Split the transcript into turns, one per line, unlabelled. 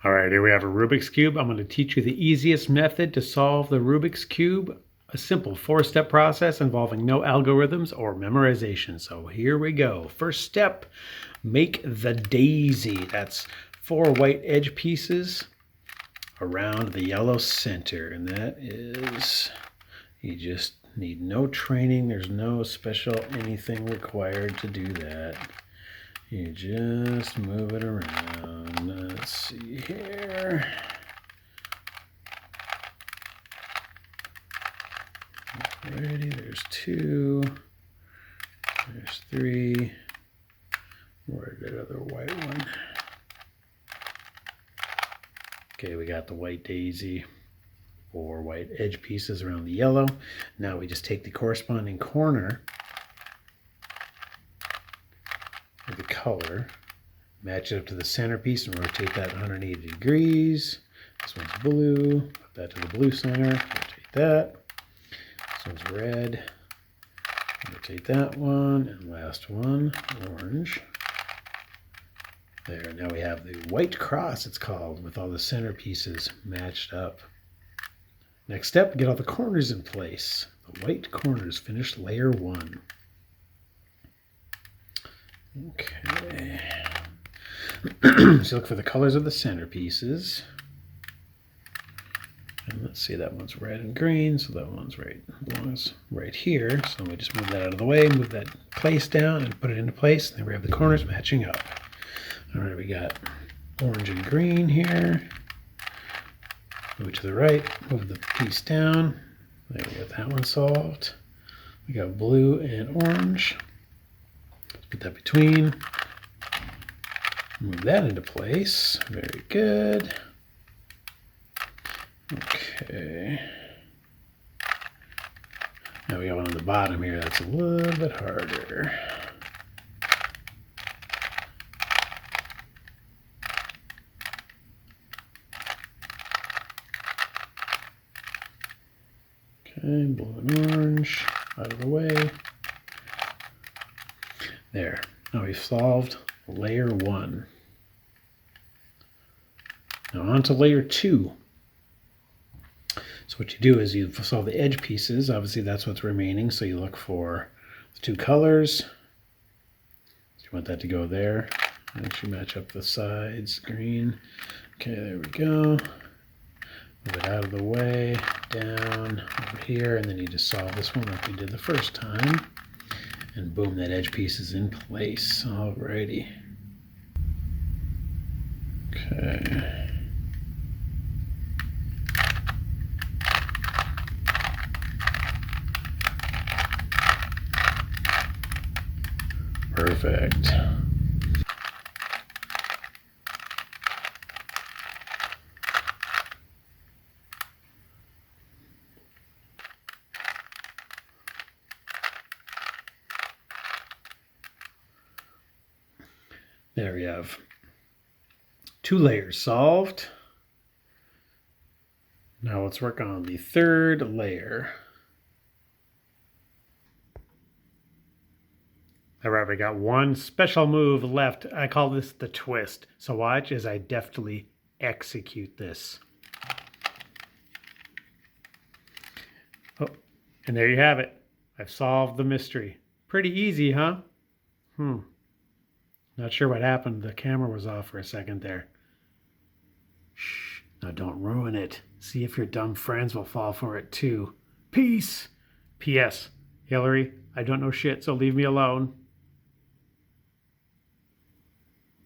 All right, here we have a Rubik's Cube. I'm going to teach you the easiest method to solve the Rubik's Cube, a simple 4-step process involving no algorithms or memorization. So here we go. First step, make the daisy. That's 4 white edge pieces around the yellow center. And that is, you just need no training. There's no special anything required to do that. You just move it around. Let's see here. Alrighty, there's 2. There's 3. Where's that other white one? Okay, we got the white daisy, 4 white edge pieces around the yellow. Now we just take the corresponding corner of the color, match it up to the centerpiece and rotate that 180 degrees. This one's blue, put that to the blue center, rotate that. This one's red, rotate that one, and last one, orange. There, now we have the white cross, it's called, with all the centerpieces matched up. Next step, get all the corners in place. The white corners, finish layer 1. Okay. So look for the colors of the centerpieces. And let's see, that one's red and green, so that one's belongs right here. So we just move that out of the way, move that place down and put it into place. And then we have the corners matching up. All right, we got orange and green here. Move it to the right, move the piece down. There we got that one solved. We got blue and orange. Put that between. Move that into place. Very good. Okay. Now we got one on the bottom here that's a little bit harder. Okay, blue and orange out of the way. There. Now we've solved layer 1. Now on to layer 2. So what you do is you solve the edge pieces. Obviously that's what's remaining. So you look for the 2 colors. You want that to go there. Actually match up the sides. Green. Okay, there we go. Move it out of the way, down, over here, and then you just solve this one like we did the first time. And boom, that edge piece is in place. Alrighty. Okay. Perfect. There we have 2 layers solved. Now let's work on the 3rd layer. All right, we got one special move left. I call this the twist. So watch as I deftly execute this. Oh, and there you have it. I've solved the mystery. Pretty easy, huh? Not sure what happened. The camera was off for a second there. Shh. Now don't ruin it. See if your dumb friends will fall for it too. Peace. P.S. Hillary, I don't know shit, so leave me alone.